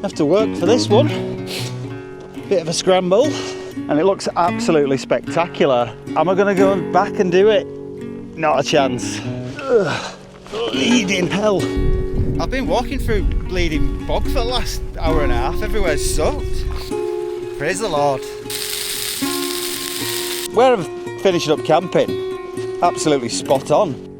Have to work for this one. Bit of a scramble, and it looks absolutely spectacular. Am I going to go back and do it? Not a chance. Ugh, bleeding hell. I've been walking through bleeding bog for the last hour and a half. Everywhere's soaked. Praise the Lord. Where I've finished up camping, absolutely spot on.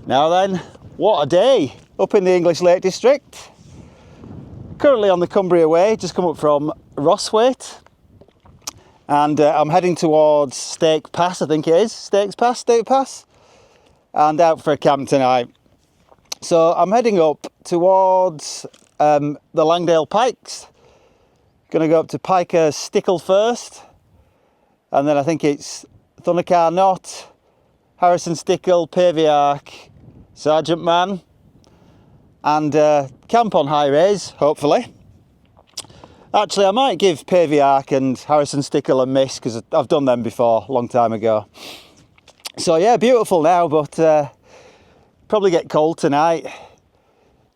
Now then, what a day up in the English Lake District. Currently on the Cumbria Way, just come up from Rosswaite, and I'm heading towards Stake Pass, I think it is, Stake Pass, and out for a camp tonight. So I'm heading up towards the Langdale Pikes. Gonna go up to Pike of Stickle first, and then I think it's Thundercar Knot, Harrison Stickle, Pavey Ark, Sergeant Man, and camp on High Raise, hopefully. Actually, I might give Pavey Ark and Harrison Stickle a miss, because I've done them before, a long time ago. So yeah, beautiful now, but probably get cold tonight.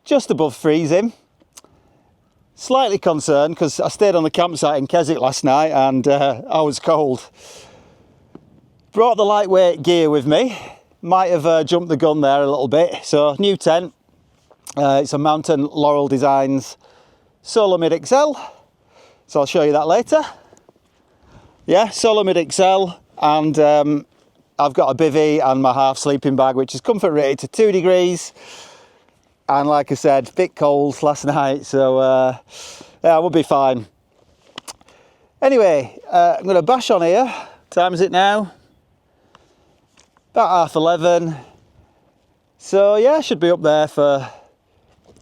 Just above freezing. Slightly concerned, because I stayed on the campsite in Keswick last night, and I was cold. Brought the lightweight gear with me. Might have jumped the gun there a little bit. So, new tent. It's a Mountain Laurel Designs Solomid XL. So I'll show you that later. Yeah, Solomid XL, and I've got a bivvy and my half sleeping bag, which is comfort rated to 2 degrees. And like I said, a bit cold last night, so yeah, we'll be fine. Anyway, I'm going to bash on here. What time is it now? About 11:30. So yeah, I should be up there for,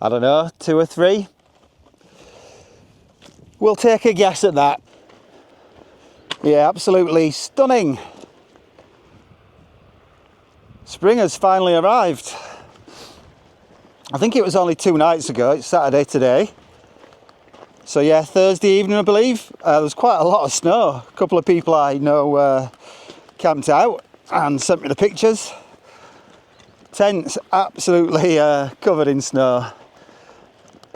I don't know, 2 or 3. We'll take a guess at that. Yeah, absolutely stunning. Spring has finally arrived. I think it was only 2 nights ago. It's Saturday today. So yeah, Thursday evening, I believe. There was quite a lot of snow. A couple of people I know camped out and sent me the pictures. Tents absolutely covered in snow.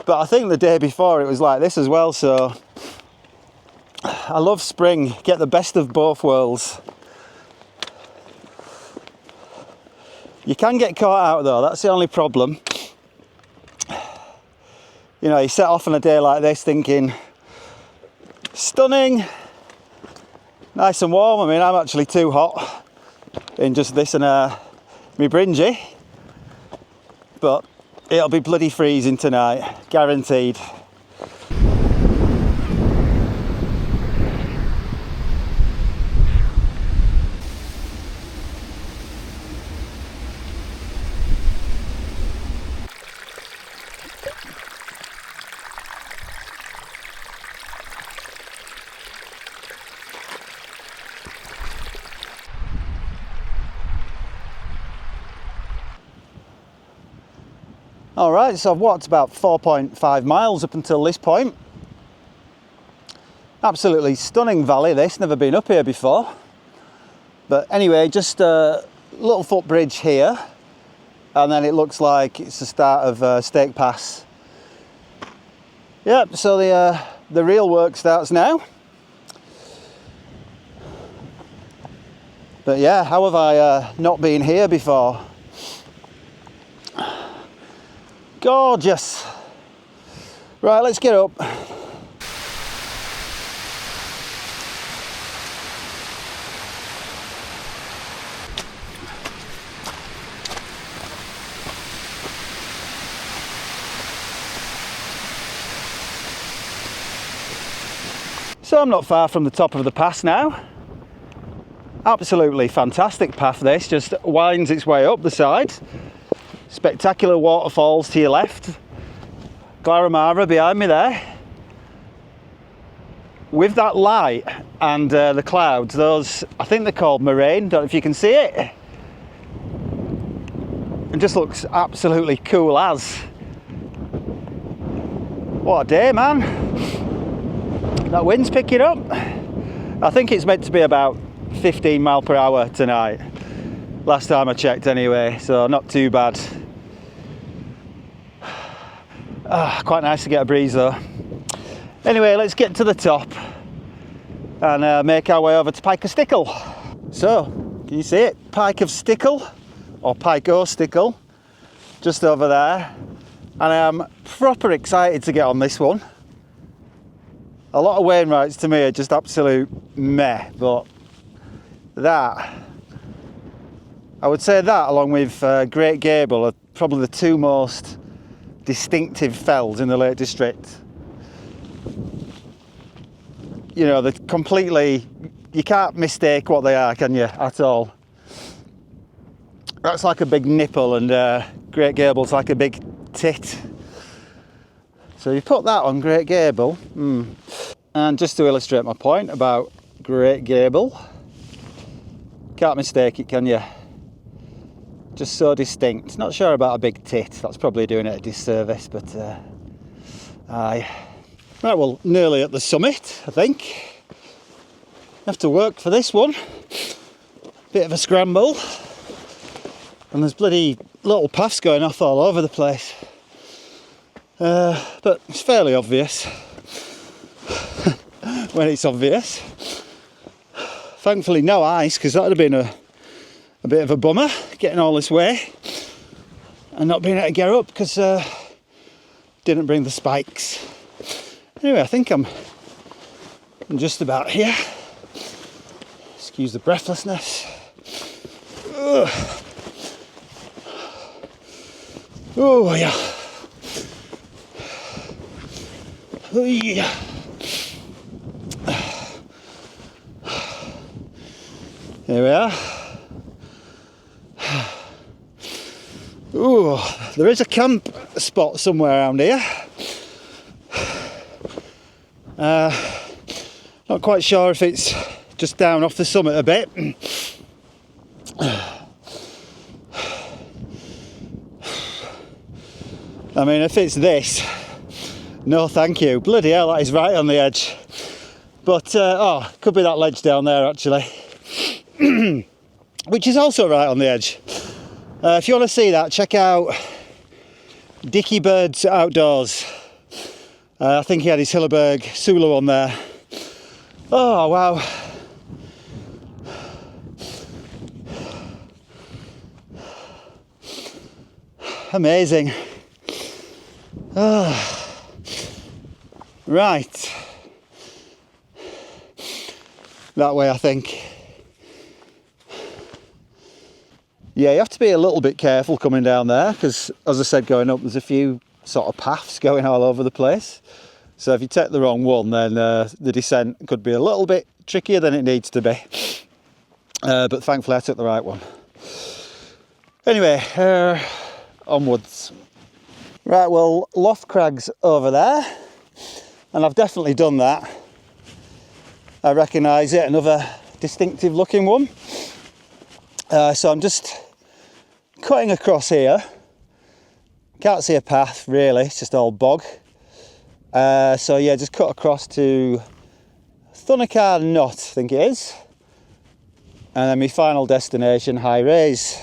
But I think the day before it was like this as well, so I love spring. Get the best of both worlds. You can get caught out though, that's the only problem. You know, you set off on a day like this thinking, stunning, nice and warm. I mean, I'm actually too hot in just this and me bringy, but it'll be bloody freezing tonight, guaranteed. All right, so I've walked about 4.5 miles up until this point. Absolutely stunning valley this, never been up here before. But anyway, just a little footbridge here, and then it looks like it's the start of Stake Pass. Yep, so the real work starts now. But yeah, how have I not been here before? Gorgeous. Right, let's get up. So I'm not far from the top of the pass now. Absolutely fantastic path this, just winds its way up the side. Spectacular waterfalls to your left. Glaramara behind me there. With that light and the clouds, those, I think they're called moraine, don't know if you can see it. It just looks absolutely cool as. What a day, man. That wind's picking up. I think it's meant to be about 15 mile per hour tonight. Last time I checked anyway, so not too bad. Quite nice to get a breeze though. Anyway, let's get to the top and make our way over to Pike of Stickle. So, can you see it? Pike of Stickle, or Pike of Stickle, just over there. And I am proper excited to get on this one. A lot of Wainwrights to me are just absolute meh, but that, I would say that along with Great Gable are probably the two most distinctive fells in the Lake District. You know, they're completely, you can't mistake what they are, can you, at all? That's like a big nipple and Great Gable's like a big tit. So you put that on Great Gable, and just to illustrate my point about Great Gable, can't mistake it, can you? Just so distinct. Not sure about a big tit, that's probably doing it a disservice, but aye. Right, well, nearly at the summit, I think. Have to work for this one. Bit of a scramble. And there's bloody little paths going off all over the place. But it's fairly obvious when it's obvious. Thankfully no ice, because that would have been a bit of a bummer, getting all this way and not being able to get up because didn't bring the spikes. Anyway, I think I'm just about here. Excuse the breathlessness. Ugh. Oh yeah. Oh yeah. Here we are. Ooh, there is a camp spot somewhere around here. Not quite sure if it's just down off the summit a bit. I mean, if it's this, no thank you. Bloody hell, that is right on the edge. But, oh, could be that ledge down there actually. Which is also right on the edge. If you want to see that, check out Dickie Bird's Outdoors. I think he had his Hilleberg Sulu on there. Oh, wow. Amazing. Oh. Right. That way, I think. Yeah, you have to be a little bit careful coming down there because, as I said, going up, there's a few sort of paths going all over the place. So if you take the wrong one, then the descent could be a little bit trickier than it needs to be. But thankfully I took the right one. Anyway, onwards. Right, well, Loft Crag's over there, and I've definitely done that. I recognise it, another distinctive looking one. So I'm just cutting across here. Can't see a path really, it's just all bog. So yeah, just cut across to Thunachar Knot, I think it is. And then my final destination, High Raise.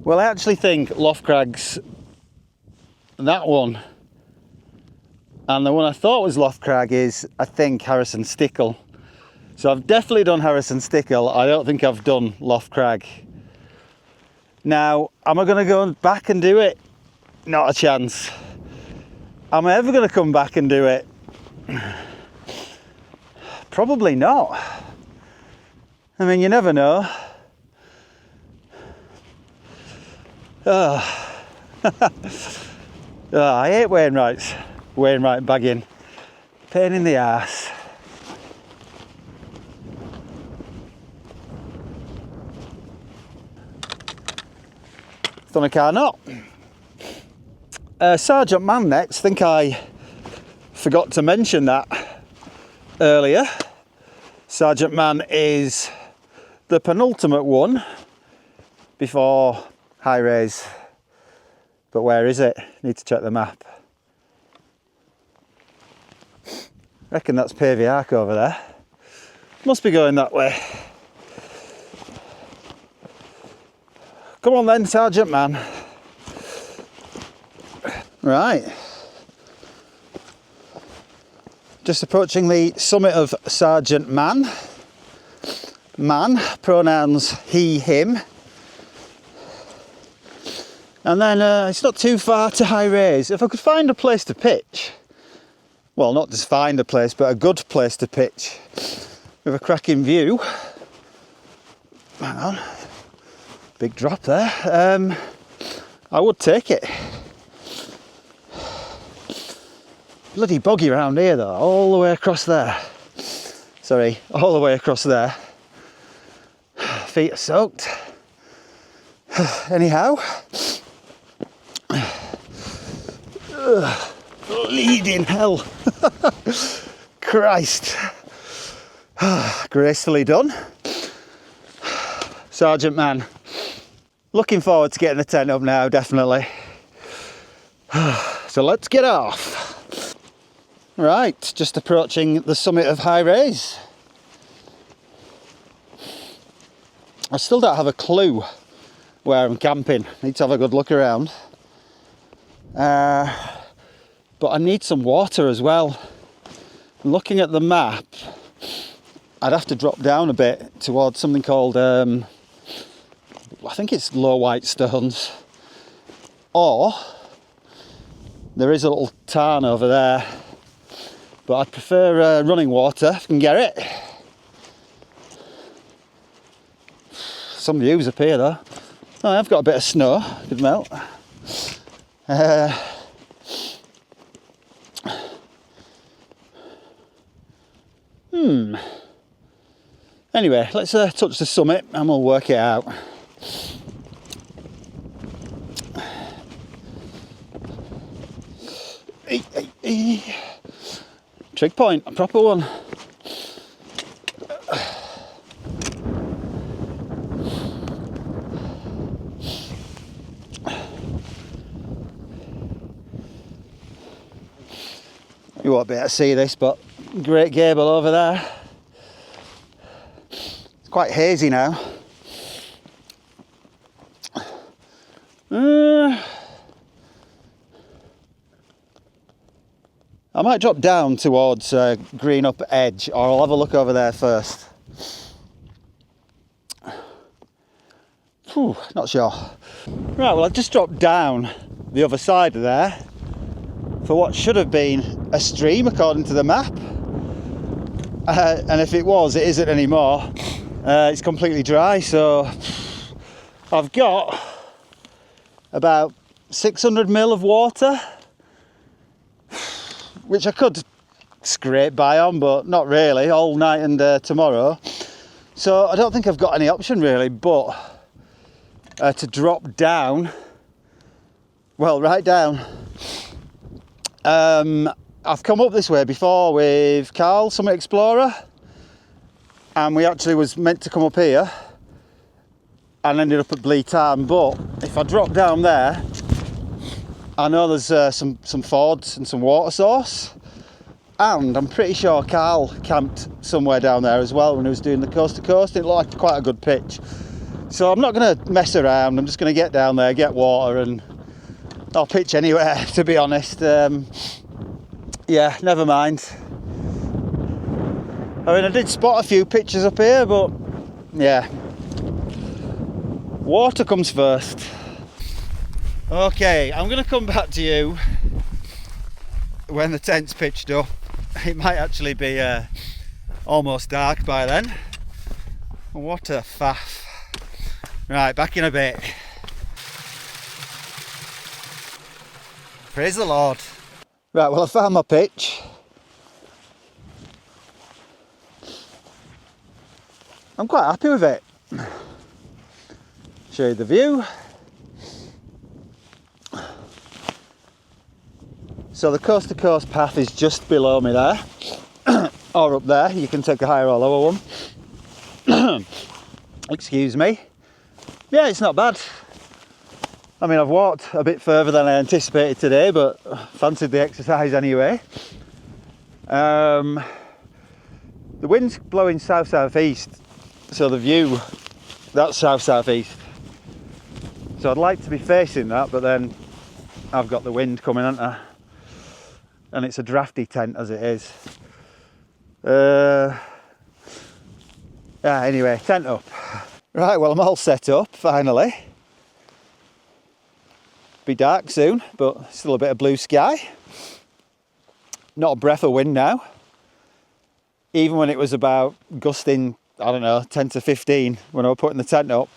Well, I actually think Loft Crag's that one. And the one I thought was Loft Crag is, I think, Harrison Stickle. So I've definitely done Harrison Stickle. I don't think I've done Loft Crag. Now, am I going to go back and do it? Not a chance. Am I ever going to come back and do it? Probably not. I mean, you never know. Oh. Oh, I hate Wainwrights. Wainwright bagging. Pain in the arse. Done a car not. Sergeant Man next. I think I forgot to mention that earlier. Sergeant Man is the penultimate one before High Raise. But where is it? Need to check the map. Reckon that's Pavey Ark over there. Must be going that way. Come on then, Sergeant Man. Right. Just approaching the summit of Sergeant Man. Man, pronouns he, him. And then it's not too far to High Raise. If I could find a place to pitch, well, not just find a place, but a good place to pitch with a cracking view. Hang on, big drop there. I would take it. Bloody boggy around here though, all the way across there. Sorry, all the way across there. Feet are soaked. Anyhow. Bleeding hell. Christ. Gracefully done. Sergeant Man. Looking forward to getting the tent up now, definitely. So let's get off. Right, just approaching the summit of High Raise. I still don't have a clue where I'm camping. Need to have a good look around. But I need some water as well. Looking at the map, I'd have to drop down a bit towards something called, I think it's Low White Stones. Or, there is a little tarn over there. But I'd prefer running water if I can get it. Some views up here though. Oh, I've got a bit of snow, could melt. Anyway, let's touch the summit and we'll work it out. Trig point, a proper one. You won't be able to see this, but great gable over there. It's quite hazy now. I might drop down towards Green Up Edge, or I'll have a look over there first. Whew, not sure. Right, well I've just dropped down the other side of there for what should have been a stream according to the map. And if it was, it isn't anymore. It's completely dry, so I've got about 600 ml of water, which I could scrape by on, but not really, all night and tomorrow. So I don't think I've got any option really, but to drop down, well, right down. I've come up this way before with Carl, Summit Explorer, and we actually was meant to come up here and ended up at Blee Tarn, but if I drop down there, I know there's some fords and some water source, and I'm pretty sure Carl camped somewhere down there as well when he was doing the coast to coast. It looked like quite a good pitch. So I'm not going to mess around, I'm just going to get down there, get water, and I'll pitch anywhere, to be honest. Yeah, never mind. I mean, I did spot a few pitches up here, but yeah. Water comes first. Okay, I'm going to come back to you when the tent's pitched up. It might actually be almost dark by then. What a faff. Right, back in a bit. Praise the Lord. Right, well I found my pitch. I'm quite happy with it. Show you the view. So the coast to coast path is just below me there, or up there. You can take a higher or lower one. Excuse me. Yeah, it's not bad. I mean, I've walked a bit further than I anticipated today, but fancied the exercise anyway. The wind's blowing south-southeast, so the view, that's south-southeast. So I'd like to be facing that, but then I've got the wind coming, haven't I? And it's a drafty tent as it is. Yeah, anyway, tent up. Right, well, I'm all set up, finally. Be dark soon, but still a bit of blue sky. Not a breath of wind now. Even when it was about gusting, I don't know, 10 to 15 when I was putting the tent up.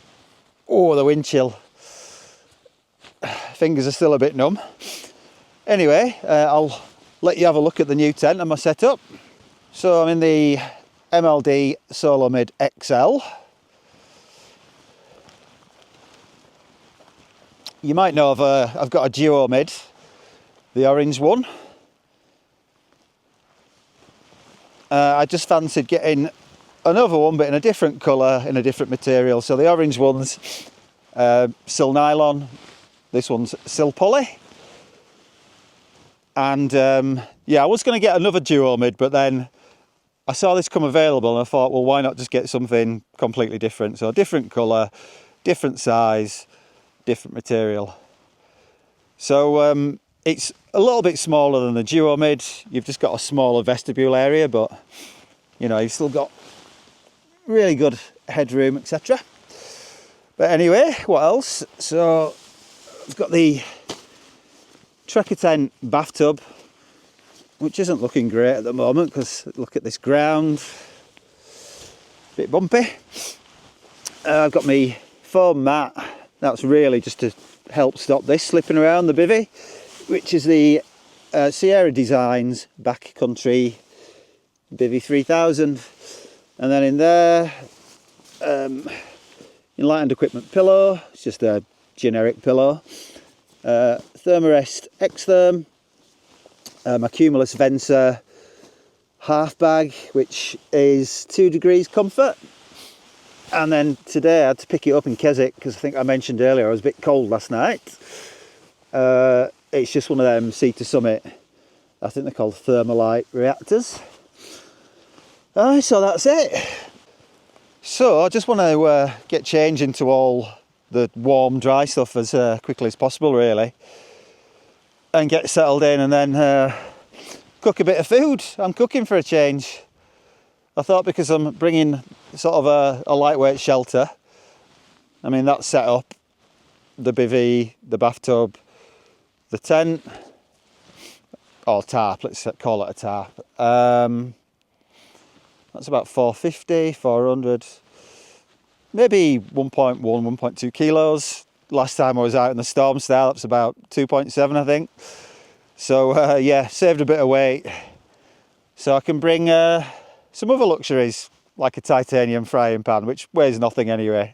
Oh, the wind chill. Fingers are still a bit numb. Anyway, I'll let you have a look at the new tent and my setup. So I'm in the MLD Solomid XL. You might know I've got a duo mid, the orange one. I just fancied getting another one, but in a different colour, in a different material. So the orange one's sil nylon, this one's sil poly. And yeah, I was going to get another duo mid, but then I saw this come available and I thought, well, why not just get something completely different? So a different colour, different size, different material. So it's a little bit smaller than the duo mid. You've just got a smaller vestibule area, but you know, you've still got really good headroom, etc. But anyway, what else? So I've got the Trekker tent bathtub, which isn't looking great at the moment because look at this ground, bit bumpy. I've got my foam mat. That's really just to help stop this slipping around the bivvy, which is the Sierra Designs Backcountry Bivvy 3000. And then in there, enlightened equipment pillow. It's just a generic pillow. Thermarest X-Therm. My Cumulus Venser half bag, which is 2 degrees comfort. And then today I had to pick it up in Keswick because I think I mentioned earlier I was a bit cold last night. It's just one of them Sea to Summit, I think they're called thermalite reactors. So that's it. So I just want to get change into all the warm dry stuff as quickly as possible really, and get settled in and then cook a bit of food. I'm cooking for a change. I thought because I'm bringing sort of a lightweight shelter, I mean that's set up, the bivvy, the bathtub, the tent, or tarp, let's call it a tarp. That's about 450, 400, maybe 1.1, 1.2 kilos. Last time I was out in the storm style, that's about 2.7 I think. So yeah, saved a bit of weight. So I can bring some other luxuries, like a titanium frying pan, which weighs nothing anyway.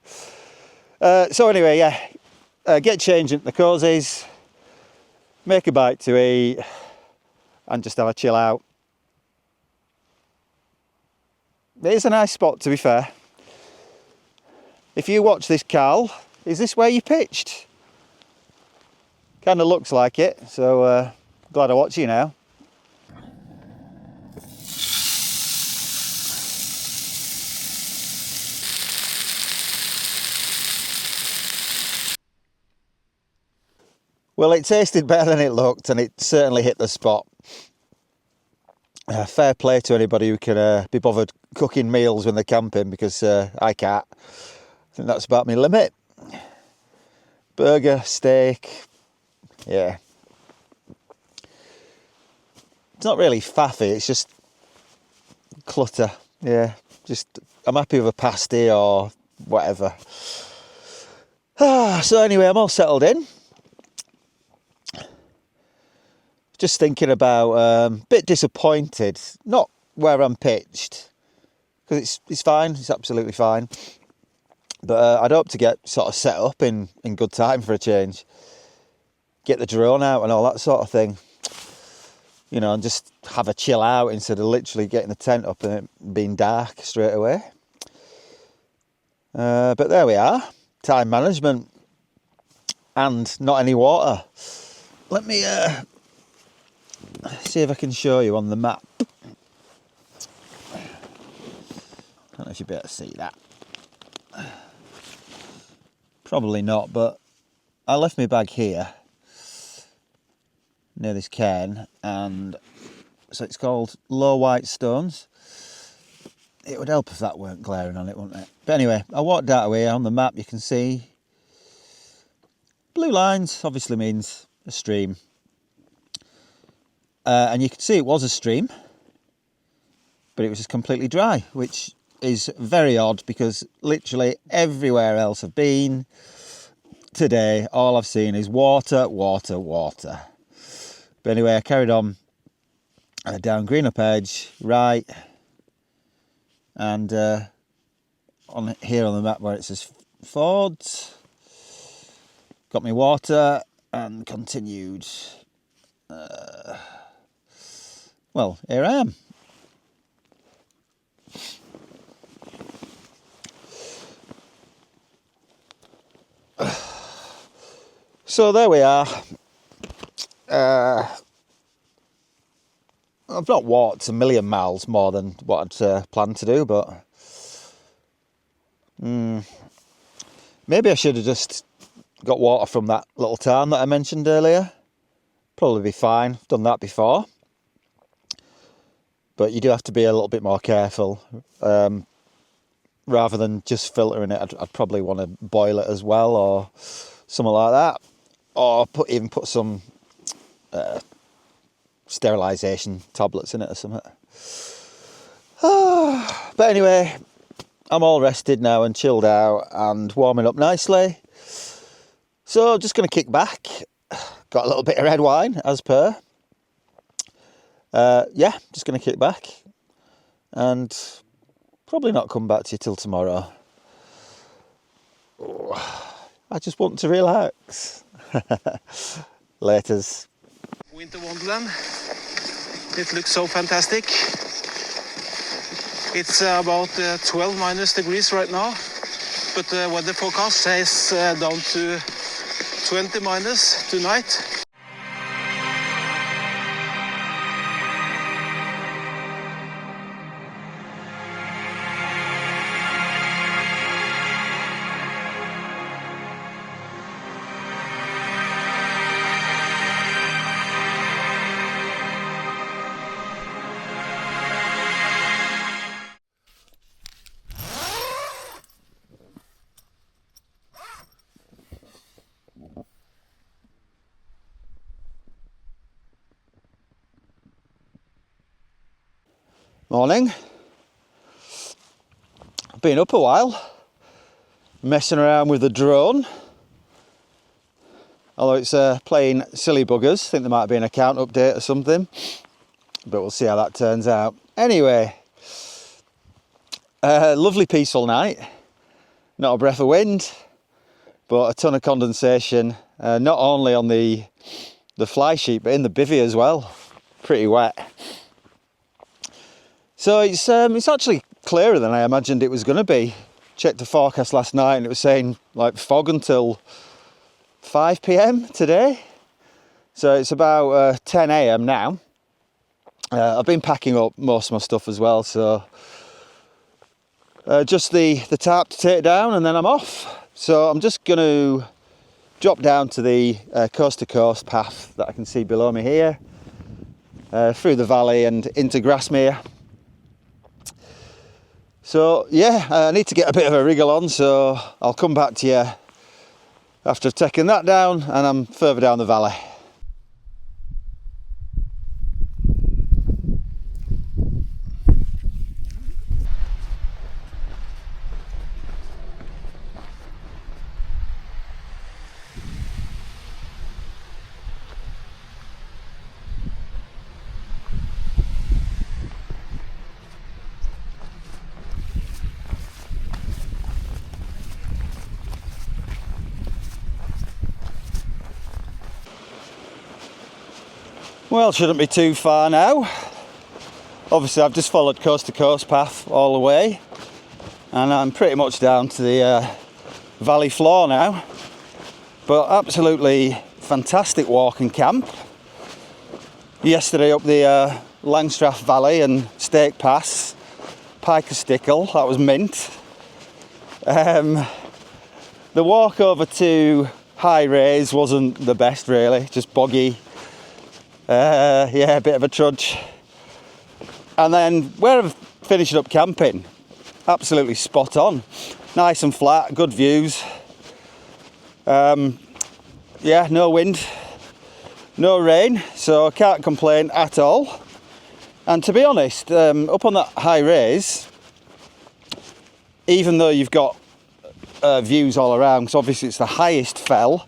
So anyway, yeah, get changed into the cozies, make a bite to eat, and just have a chill out. It is a nice spot, to be fair. If you watch this, Carl, is this where you pitched? Kind of looks like it, so glad I watch you now. Well, it tasted better than it looked, and it certainly hit the spot. Fair play to anybody who can be bothered cooking meals when they're camping, because I can't. I think that's about my limit. Burger, steak, yeah. It's not really faffy, it's just clutter, yeah. Just, I'm happy with a pasty or whatever. So anyway, I'm all settled in. Just thinking about, a bit disappointed, not where I'm pitched, because it's fine, it's absolutely fine. But I'd hope to get sort of set up in good time for a change. Get the drone out and all that sort of thing. you know, and just have a chill out instead of literally getting the tent up and it being dark straight away. But there we are, time management and not any water. Let me see if I can show you on the map. I don't know if you'll be able to see that. Probably not, but I left my bag here near this cairn, and so it's called Low White Stones. It would help if that weren't glaring on it, wouldn't it? But anyway, I walked out away. On the map you can see blue lines, obviously means a stream. And you can see it was a stream, but it was just completely dry, which is very odd because literally everywhere else I've been today, all I've seen is water, water, water. But anyway, I carried on down Greenup Edge, right, and on here on the map where it says Fords, got me water and continued. Well, here I am. So there we are. I've not walked a million miles more than what I'd planned to do, but maybe I should have just got water from that little tarn that I mentioned earlier. Probably be fine. I've done that before. But you do have to be a little bit more careful. Rather than just filtering it, I'd probably want to boil it as well, or something like that. Or even put some sterilisation tablets in it or something. But anyway, I'm all rested now and chilled out and warming up nicely. So I'm just going to kick back. Got a little bit of red wine, as per. Yeah, just going to kick back and probably not come back to you till tomorrow. I just want to relax. Laters. Winter Wonderland. It looks so fantastic. It's about 12 minus degrees right now, but the weather forecast says down to 20 minus tonight. Morning. I've been up a while, messing around with the drone. Although it's playing silly buggers. I think there might be an account update or something. But we'll see how that turns out. Anyway, lovely peaceful night. Not a breath of wind, but a ton of condensation. Not only on the fly sheet, but in the bivvy as well. Pretty wet. So it's actually clearer than I imagined it was going to be. Checked the forecast last night and it was saying like fog until 5 p.m. today. So it's about 10 a.m. now. I've been packing up most of my stuff as well, so just the tarp to take down and then I'm off. So I'm just going to drop down to the coast to coast path that I can see below me here, through the valley and into Grasmere. So yeah, I need to get a bit of a wriggle on, so I'll come back to you after I've taken that down and I'm further down the valley. Well, shouldn't be too far now. Obviously I've just followed coast to coast path all the way, and I'm pretty much down to the valley floor now. But absolutely fantastic walk and camp. Yesterday up the Langstrath Valley and Stake Pass, Pike of Stickle, that was mint. The walk over to High Raise wasn't the best really, just boggy. Yeah, a bit of a trudge. And then where I'm finishing up camping, absolutely spot on. Nice and flat, good views. Yeah, no wind, no rain, so I can't complain at all. And to be honest, up on that High Raise, even though you've got views all around, because obviously it's the highest fell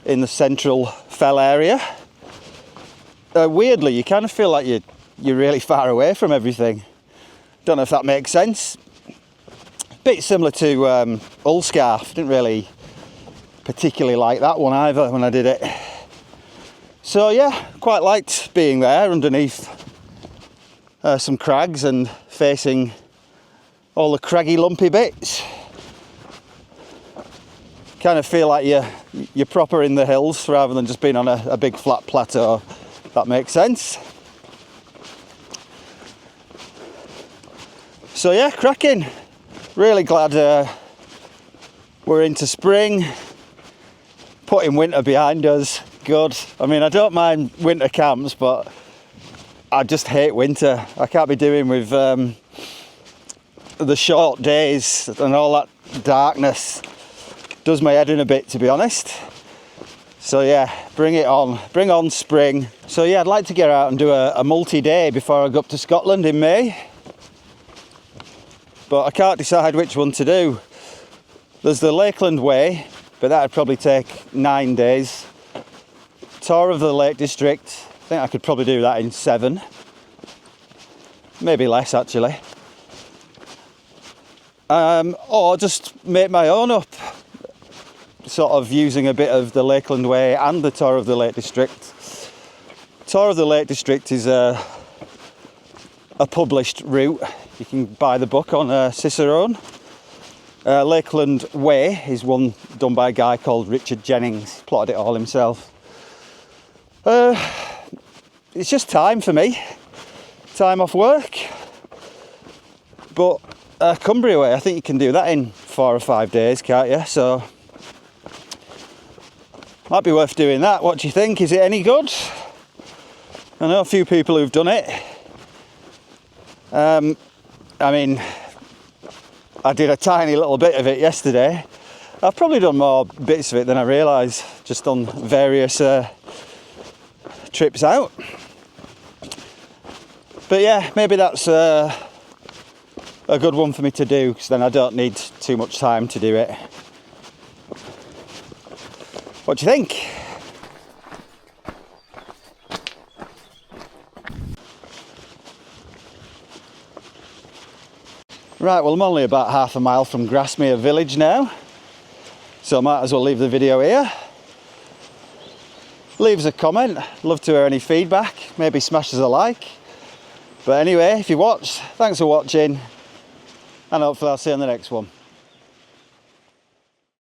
in the central fell area, weirdly you kind of feel like you're really far away from everything. Don't know if that makes sense. Bit similar to Ulscarf. Didn't really particularly like that one either when I did it. So yeah, quite liked being there underneath some crags and facing all the craggy lumpy bits. Kind of feel like you're proper in the hills rather than just being on a big flat plateau. If that makes sense. So yeah, cracking. Really glad we're into spring. Putting winter behind us, good. I mean, I don't mind winter camps, but I just hate winter. I can't be doing with the short days and all that darkness. Does my head in a bit, to be honest. So yeah, bring it on. Bring on spring. So yeah, I'd like to get out and do a multi-day before I go up to Scotland in May. But I can't decide which one to do. There's the Lakeland Way, but that would probably take 9 days. Tour of the Lake District, I think I could probably do that in 7. Maybe less actually. Or just make my own up, sort of using a bit of the Lakeland Way and the Tour of the Lake District. Tour of the Lake District is a published route. You can buy the book on Cicerone. Lakeland Way is one done by a guy called Richard Jennings. Plotted it all himself. It's just time for me. Time off work. But Cumbria Way, I think you can do that in 4 or 5 days, can't you? So might be worth doing that. What do you think? Is it any good? I know a few people who've done it. I mean, I did a tiny little bit of it yesterday. I've probably done more bits of it than I realise, just on various trips out. But yeah, maybe that's a good one for me to do, because then I don't need too much time to do it. What do you think? Right, well I'm only about half a mile from Grasmere village now, so I might as well leave the video here. Leave us a comment, love to hear any feedback, maybe smash us a like. But anyway, if you watched, thanks for watching, and hopefully I'll see you on the next one.